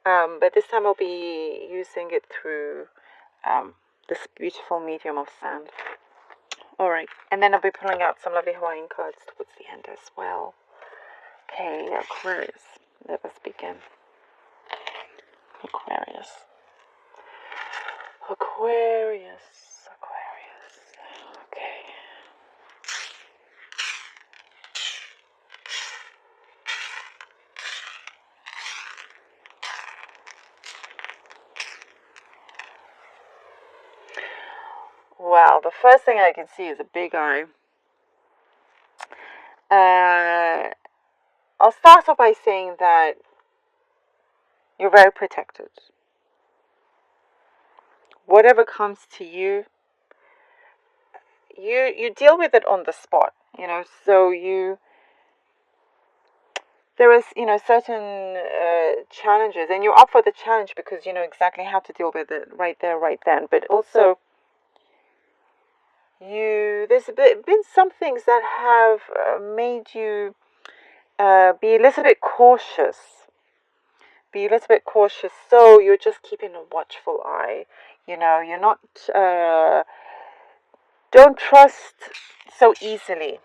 But this time I'll be using it through this beautiful medium of sand. Alright, and then I'll be pulling out some lovely Hawaiian cards towards the end as well. Okay, Aquarius. Let us begin. Aquarius. Aquarius. Aquarius. Okay. Well, the first thing I can see is a big eye. I'll start off by saying that you're very protected. Whatever comes to you, you deal with it on the spot, so there is, certain challenges, and you're up for the challenge because you know exactly how to deal with it right there, right then. But also, there's been some things that have made you be a little bit cautious. Be a little bit cautious, so you're just keeping a watchful eye. You're not. Don't trust so easily.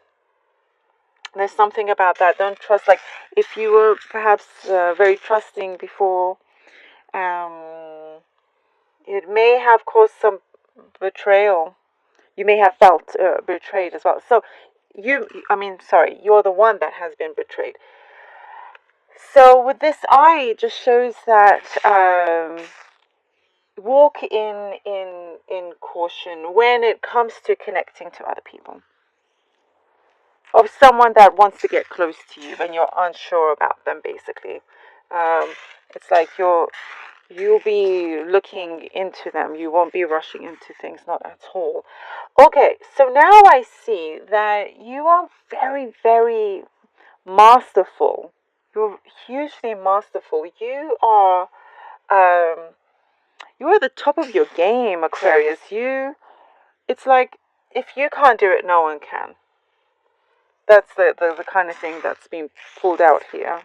There's something about that. Don't trust. Like if you were perhaps very trusting before, it may have caused some betrayal. You may have felt betrayed as well. So you're the one that has been betrayed. So with this eye, it just shows that walk in caution when it comes to connecting to other people. Of someone that wants to get close to you and you're unsure about them, basically. It's like you'll be looking into them. You won't be rushing into things, not at all. Okay, so now I see that you are very, very masterful. You're hugely masterful. You are the top of your game, Aquarius. It's like if you can't do it, no one can. That's the kind of thing that's being pulled out here.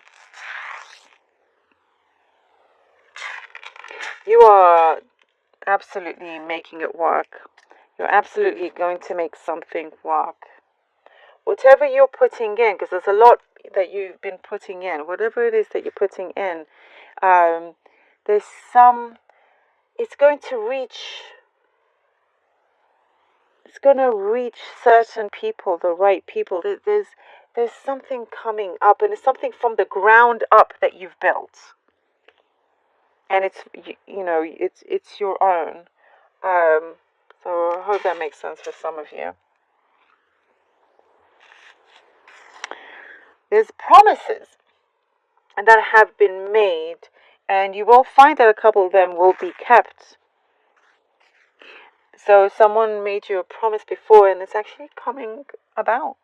You are absolutely making it work. You're absolutely going to make something work. Whatever you're putting in, because there's a lot that you've been putting in, whatever it is that you're putting in, there's some, it's going to reach certain people, the right people. There's something coming up, and it's something from the ground up that you've built, and it's it's your own. So I hope that makes sense for some of you. There's promises that have been made, and you will find that a couple of them will be kept. So someone made you a promise before, and it's actually coming about.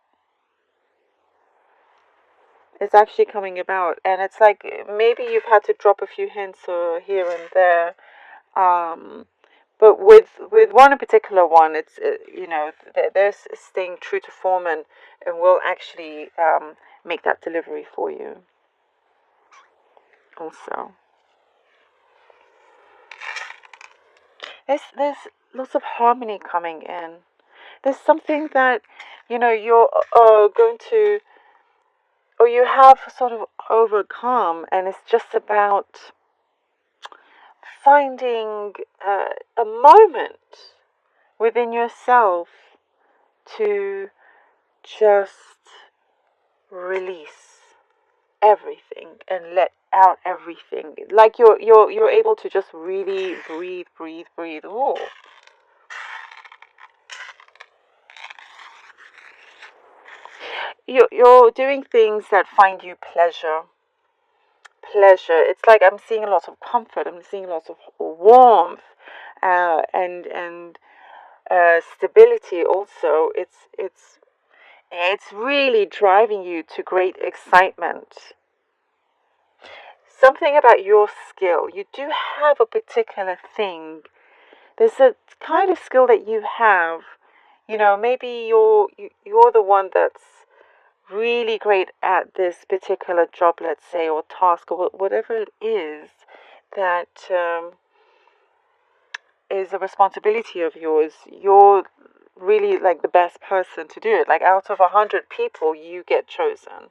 It's actually coming about, and it's like maybe you've had to drop a few hints here and there. But with one in particular one, it's they're staying true to form and will actually make that delivery for you. Also, there's lots of harmony coming in. There's something that you're going to, or you have sort of overcome, and it's just about finding a moment within yourself to just release everything and let out everything. Like you're able to just really breathe. Oh. You're doing things that find you pleasure. It's like I'm seeing a lot of comfort. I'm seeing lots of warmth, and stability. Also, it's really driving you to great excitement. Something about your skill. You do have a particular thing. There's a kind of skill that you have. Maybe you're the one that's really great at this particular job, let's say, or task, or whatever it is. that is a responsibility of yours. You're really like the best person to do it. Like out of 100 people, you get chosen.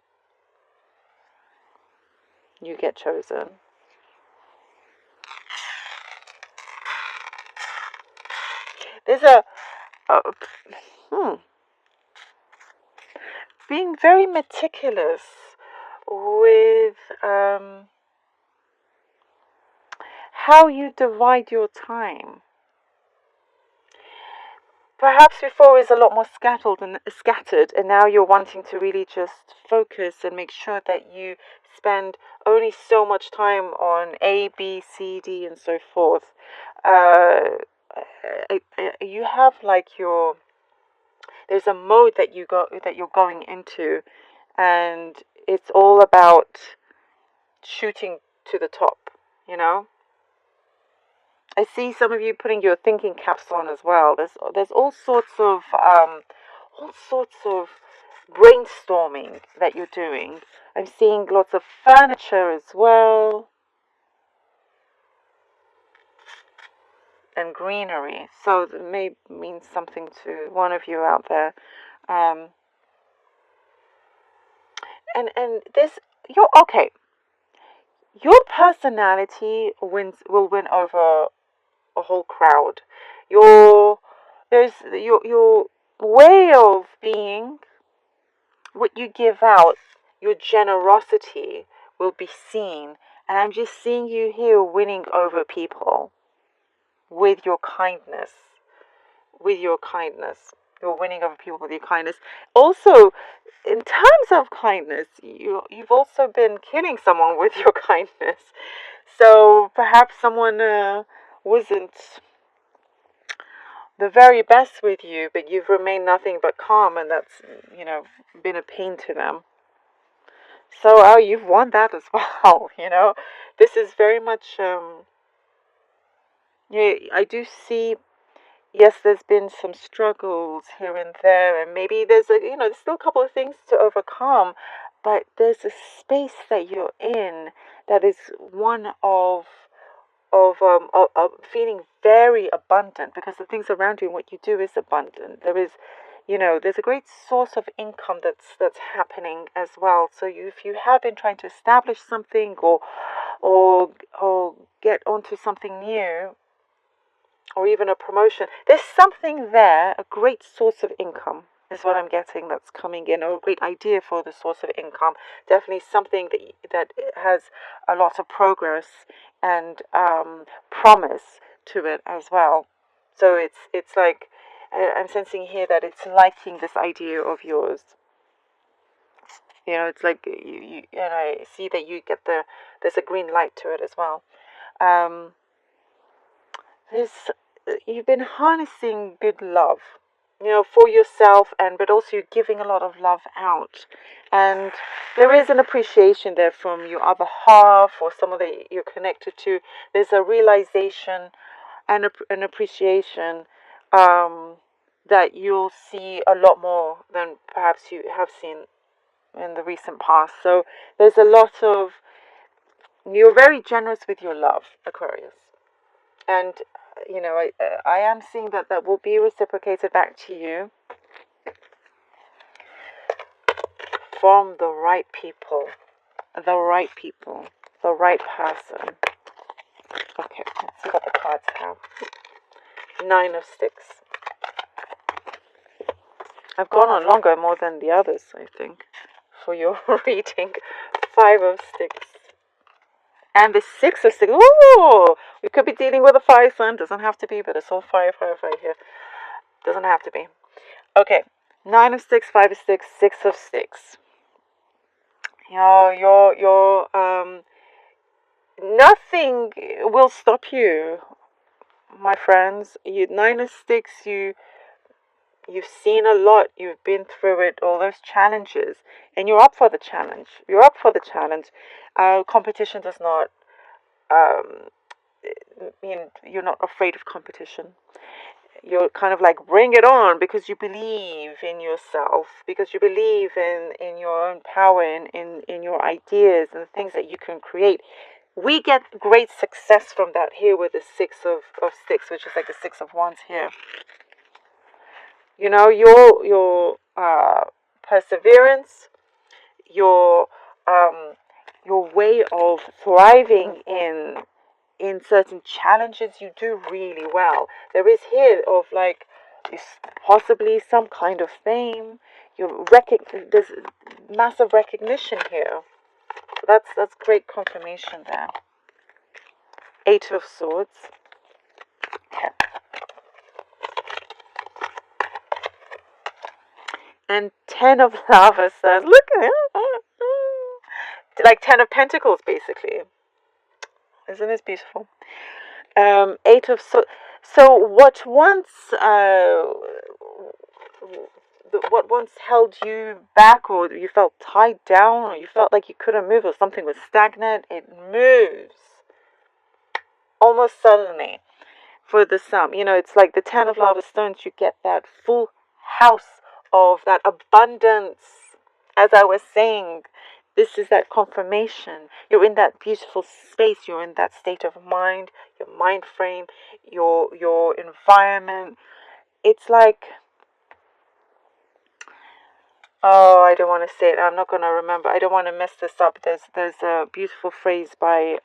You get chosen. There's a being very meticulous with how you divide your time. Perhaps before it was a lot more scattered, and now you're wanting to really just focus and make sure that you spend only so much time on A, B, C, D, and so forth. You have like there's a mode that you're going into, and it's all about shooting to the top. You know. I see some of you putting your thinking caps on as well. There's all sorts of brainstorming that you're doing. I'm seeing lots of furniture as well, and greenery. So that may mean something to one of you out there. And this you're okay. Your personality will win over a whole crowd. Your way of being, what you give out, your generosity will be seen. And I'm just seeing you here winning over people with your kindness. With your kindness. You're winning over people with your kindness. Also, in terms of kindness, you've also been killing someone with your kindness. So perhaps someone wasn't the very best with you, but you've remained nothing but calm, and that's, been a pain to them. So, you've won that as well, This is very much, I do see, yes, there's been some struggles here and there, and maybe there's still a couple of things to overcome, but there's a space that you're in that is one of feeling very abundant, because the things around you and what you do is abundant. There's a great source of income that's happening as well. So if you have been trying to establish something or get onto something new, or even a promotion, there's something there, a great source of income is what I'm getting that's coming in, or a great idea for the source of income. Definitely something that has a lot of progress and promise to it as well. So it's like I'm sensing here that it's liking this idea of yours. It's like you and I see that there's a green light to it as well. You've been harnessing good love, for yourself, but also you're giving a lot of love out, and there is an appreciation there from your other half or someone that you're connected to. There's a realization and an appreciation that you'll see a lot more than perhaps you have seen in the recent past. So there's a lot of, you're very generous with your love, Aquarius. And, I am seeing that will be reciprocated back to you from the right people, the right person. Okay, let's see what the cards have. 9 of Sticks. I've gone on longer, more than the others, I think, for your reading. 5 of Sticks. And the 6 of Sticks. Ooh! We could be dealing with a fire sign. Doesn't have to be, but it's all fire here. Doesn't have to be. Okay. 9 of Sticks, 5 of Sticks, 6 of Sticks. Nothing will stop you, my friends. 9 of Sticks, you've seen a lot. You've been through it, all those challenges, and you're up for the challenge. Competition does not mean you're not afraid of competition. You're kind of like, bring it on, because you believe in yourself, because you believe in your own power, in your ideas and the things that you can create. We get great success from that here with the Six of Sticks, which is like the Six of Wands here. You know, your perseverance, your way of thriving in certain challenges, you do really well. There is here of like possibly some kind of fame. There's massive recognition here. That's great confirmation there. Eight of Swords. Okay. And Ten of Lava Stones. Look at it. Like Ten of Pentacles, basically. Isn't this beautiful? Eight of Swords. So what once held you back, or you felt tied down, or you felt like you couldn't move, or something was stagnant, it moves almost suddenly for the Sun. You know, it's like the Ten of Lava Stones. You get that full house of that abundance. As I was saying, this is that confirmation. You're in that beautiful space. You're in that state of mind, your mind frame, your environment. It's like, oh, I don't want to say it. I'm not going to remember. I don't want to mess this up. There's a beautiful phrase by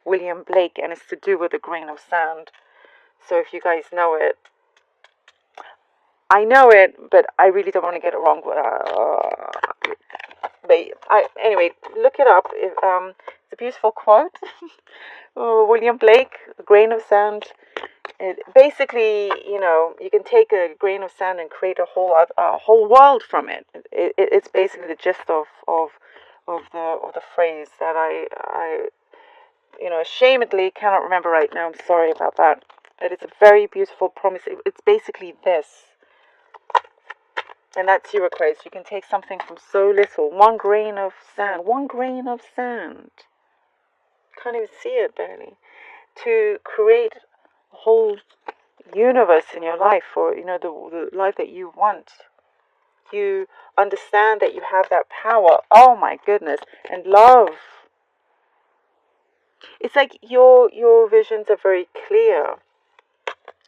William Blake, and it's to do with a grain of sand. So if you guys know it, I know it, but I really don't want to get it wrong. Anyway, look it up. It's a beautiful quote. William Blake, a grain of sand. Basically, you know, you can take a grain of sand and create a whole world from it. It's basically the gist of the phrase that I ashamedly cannot remember right now. I'm sorry about that. But it's a very beautiful promise. It's basically this. And that's you, Aquarius. You can take something from so little. One grain of sand. One grain of sand. Can't even see it, barely. To create a whole universe in your life, or, you know, the life that you want. You understand that you have that power. Oh, my goodness. And love. It's like your visions are very clear.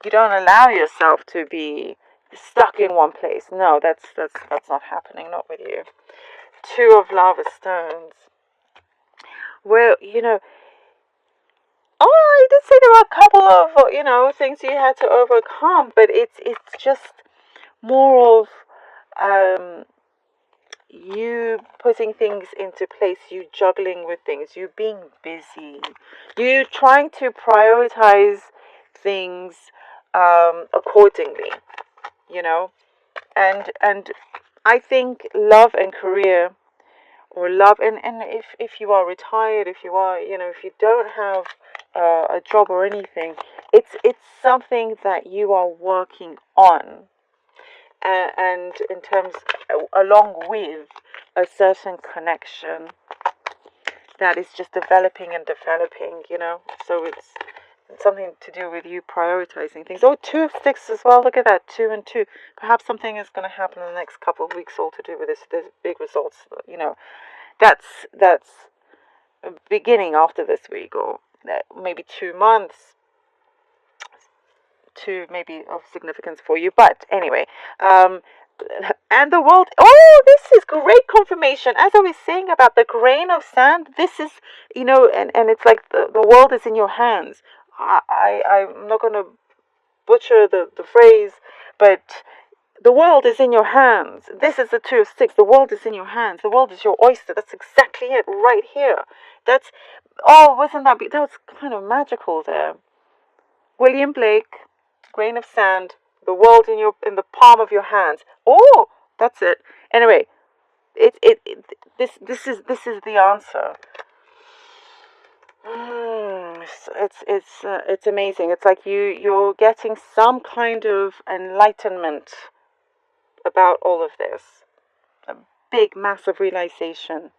You don't allow yourself to be stuck in one place. No, that's not happening. Not with you. Two of Lava Stones. Well, you know, I did say there were a couple of, you know, things you had to overcome, but it's just more of you putting things into place, you juggling with things, you being busy, you trying to prioritize things accordingly, you know. And I think love and career, or love, and if you are retired, if you are, you know, if you don't have a job or anything, it's something that you are working on, and in terms, along with a certain connection that is just developing and developing, you know. So it's something to do with you prioritizing things. Oh, Two of Sticks as well. Look at that, 2 and 2. Perhaps something is going to happen in the next couple of weeks, all to do with this. There's big results, you know. That's beginning after this week, or maybe 2 months to maybe of significance for you. But anyway, and the world. Oh, this is great confirmation. As I was saying about the grain of sand, this is, you know, and it's like the world is in your hands. I'm not going to butcher the phrase, but the world is in your hands. This is the Two of Sticks. The world is in your hands. The world is your oyster. That's exactly it right here. Wasn't that that was kind of magical there. William Blake, grain of sand, the world in the palm of your hands. Oh, that's it. Anyway, this is the answer. It's amazing. It's like you're getting some kind of enlightenment about all of this. A big, massive realization.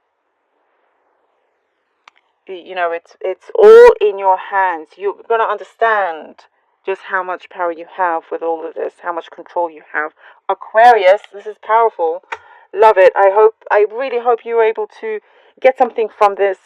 You know, it's all in your hands. You're gonna understand just how much power you have with all of this, how much control you have. Aquarius, this is powerful. Love it. I really hope you were able to get something from this.